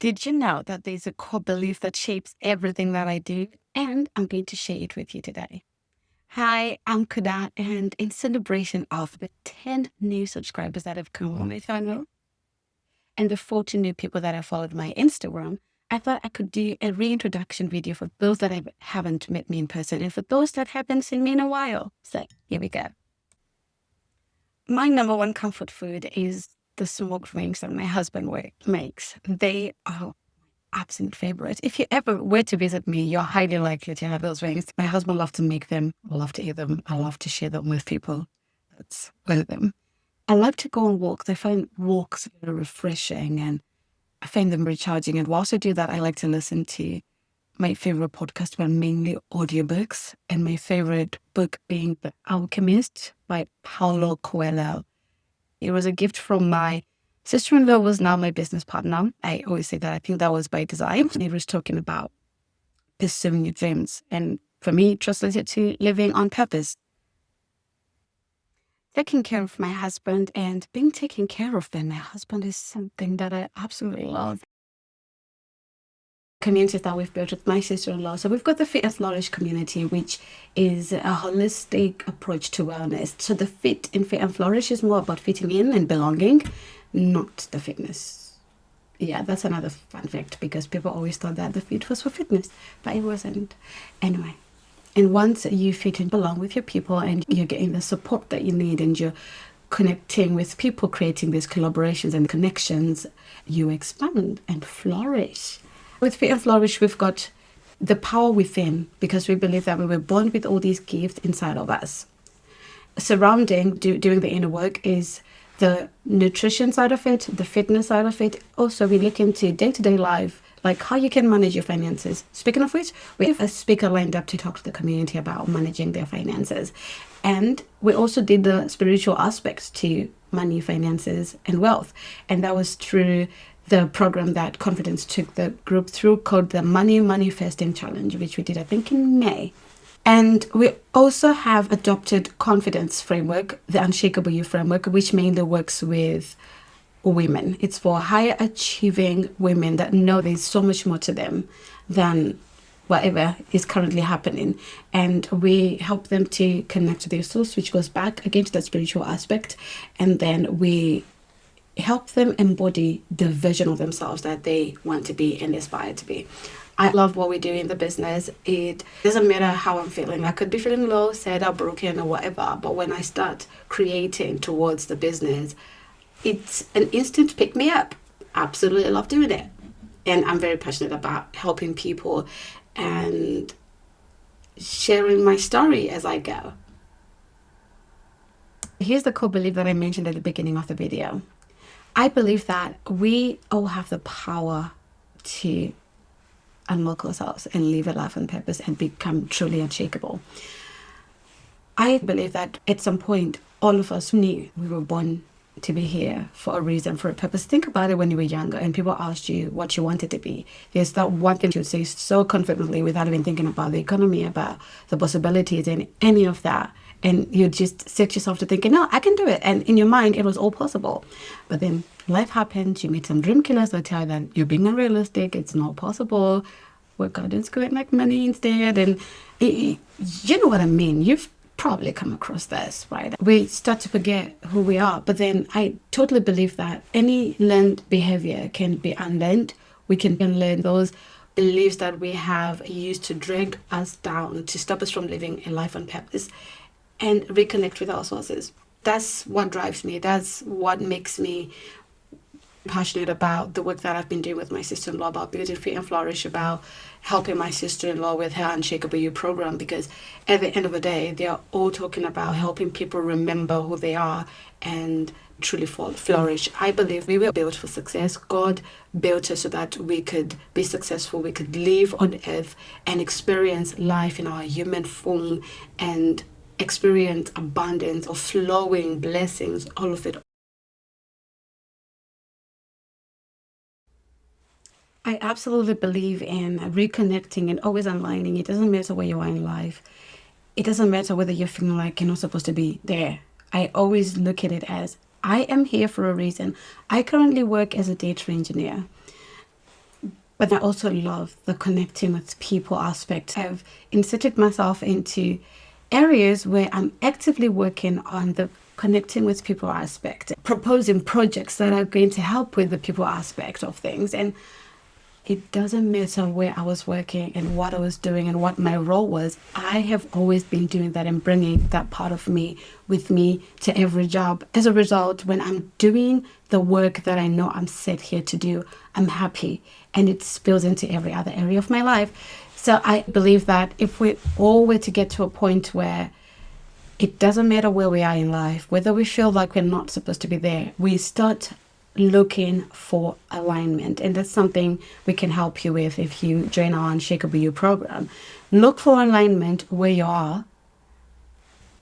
Did you know that there's a core belief that shapes everything that I do? And I'm going to share it with you today. Hi, I'm Kuda, and in celebration of the 10 new subscribers that have come on my channel and the 40 new people that have followed my Instagram, I thought I could do a reintroduction video for those that haven't met me in person and for those that haven't seen me in a while. So here we go. My number one comfort food is the smoked wings that my husband makes. They are absolute favorite. If you ever were to visit me, you're highly likely to have those wings. My husband loves to make them. I love to eat them. I love to share them with people. That's one of them. I like to go on walks. I find walks very refreshing and I find them recharging. And whilst I do that, I like to listen to my favorite podcast, but mainly audiobooks. And my favorite book being The Alchemist by Paulo Coelho. It was a gift from my sister-in-law, was now my business partner. I always say that I think that was by design. It was talking about pursuing your dreams. And for me, it translated to living on purpose. Taking care of my husband and being taken care of by my husband is something that I absolutely love. Communities that we've built with my sister-in-law. So we've got the Fit and Flourish Community, which is a holistic approach to wellness. So the Fit and Flourish is more about fitting in and belonging, not the fitness. Yeah, that's another fun fact because people always thought that the fit was for fitness, but it wasn't. Anyway, and once you fit and belong with your people and you're getting the support that you need and you're connecting with people, creating these collaborations and connections, you expand and flourish. With Fit and Flourish, we've got the power within because we believe that we were born with all these gifts inside of us. Surrounding doing the inner work is the nutrition side of it, the fitness side of it. Also, we look into day-to-day life, like how you can manage your finances. Speaking of which, we have a speaker lined up to talk to the community about managing their finances. And we also did the spiritual aspects to money, finances, and wealth. And that was through the program that Confidence took the group through called the Money Manifesting Challenge, which we did, I think, in May. And we also have adopted Confidence Framework, the Unshakeable You Framework, which mainly works with women. It's for higher achieving women that know there's so much more to them than whatever is currently happening. And we help them to connect to their source, which goes back again to that spiritual aspect. And then we help them embody the version of themselves that they want to be and aspire to be. I love what we do in the business. It doesn't matter how I'm feeling. I could be feeling low, sad, or broken, or whatever. But when I start creating towards the business, it's an instant pick me up. Absolutely love doing it. And I'm very passionate about helping people and sharing my story as I go. Here's the core belief that I mentioned at the beginning of the video. I believe that we all have the power to unlock ourselves and live a life on purpose and become truly unshakable. I believe that at some point, all of us knew we were born to be here for a reason, for a purpose. Think about it when you were younger and people asked you what you wanted to be. There's that one thing you'd say so confidently without even thinking about the economy, about the possibilities and any of that. And you just set yourself to thinking, no, I can do it. And in your mind, it was all possible. But then life happens. You meet some dream killers that tell you that you're being unrealistic. It's not possible. Work out in school and make money instead. And you know what I mean? You've probably come across this, right? We start to forget who we are. But then I totally believe that any learned behavior can be unlearned. We can unlearn those beliefs that we have used to drag us down, to stop us from living a life on purpose, and reconnect with our sources. That's what drives me. That's what makes me passionate about the work that I've been doing with my sister-in-law, about building Fit and Flourish, about helping my sister-in-law with her Unshakeable You program, because at the end of the day, they're all talking about helping people remember who they are and truly flourish. I believe we were built for success. God built us so that we could be successful, we could live on earth and experience life in our human form and experience abundance of flowing blessings, all of it. I absolutely believe in reconnecting and always aligning. It doesn't matter where you are in life. It doesn't matter whether you're feeling like you're not supposed to be there. I always look at it as I am here for a reason. I currently work as a data engineer. But I also love the connecting with people aspect. I've inserted myself into areas where I'm actively working on the connecting with people aspect, proposing projects that are going to help with the people aspect of things. And it doesn't matter where I was working and what I was doing and what my role was. I have always been doing that and bringing that part of me with me to every job. As a result, when I'm doing the work that I know I'm set here to do, I'm happy, and it spills into every other area of my life. So I believe that if we all were to get to a point where it doesn't matter where we are in life, whether we feel like we're not supposed to be there, we start looking for alignment. And that's something we can help you with if you join our Unshakeable You program. Look for alignment where you are.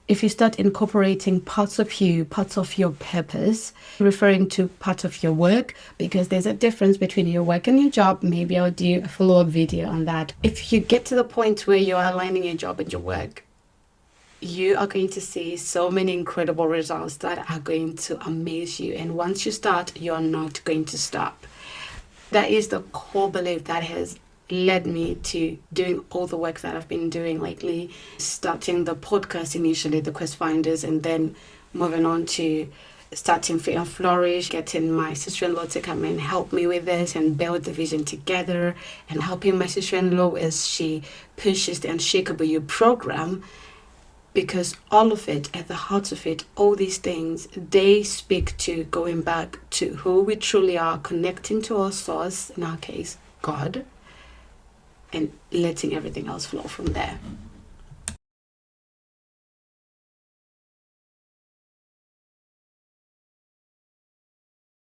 If you start incorporating parts of you, parts of your purpose, referring to part of your work, because there's a difference between your work and your job. Maybe I'll do a follow-up video on that. If you get to the point where you are aligning your job and your work, you are going to see so many incredible results that are going to amaze you. And once you start, you're not going to stop. That is the core belief that has led me to doing all the work that I've been doing lately, starting the podcast initially, the Quest Finders, and then moving on to starting Fit and Flourish, getting my sister-in-law to come and help me with this and build the vision together, and helping my sister-in-law as she pushes the Unshakeable You program. Because all of it, at the heart of it, all these things, they speak to going back to who we truly are, connecting to our source, in our case, God, and letting everything else flow from there.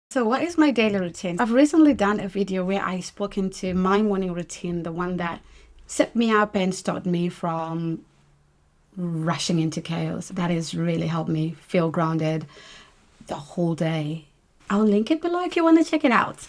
So what is my daily routine? I've recently done a video where I spoke into my morning routine, the one that set me up and stopped me from rushing into chaos. That has really helped me feel grounded the whole day. I'll link it below if you want to check it out.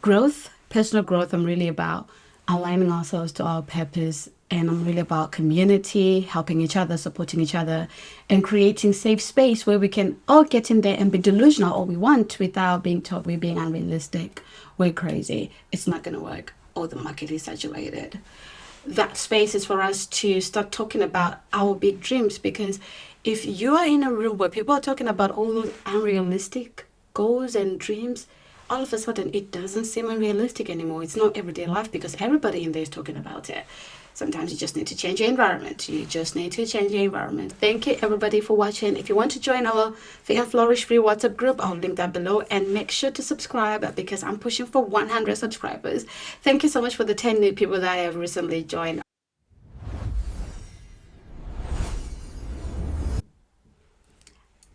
Growth, personal growth, I'm really about aligning ourselves to our purpose, and I'm really about community, helping each other, supporting each other, and creating safe space where we can all get in there and be delusional all we want without being told we're being unrealistic, we're crazy, it's not going to work, or the market is saturated. That space is for us to start talking about our big dreams, because if you are in a room where people are talking about all those unrealistic goals and dreams, all of a sudden it doesn't seem unrealistic anymore. It's not everyday life because everybody in there is talking about it. Sometimes you just need to change your environment. You just need to change your environment. Thank you everybody for watching. If you want to join our Fit and Flourish free WhatsApp group, I'll link that below, and make sure to subscribe because I'm pushing for 100 subscribers. Thank you so much for the 10 new people that have recently joined.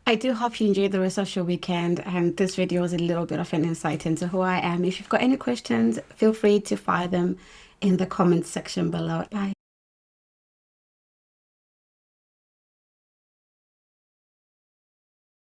I do hope you enjoyed the rest of your weekend, and this video was a little bit of an insight into who I am. If you've got any questions, feel free to fire them in the comments section below. Bye.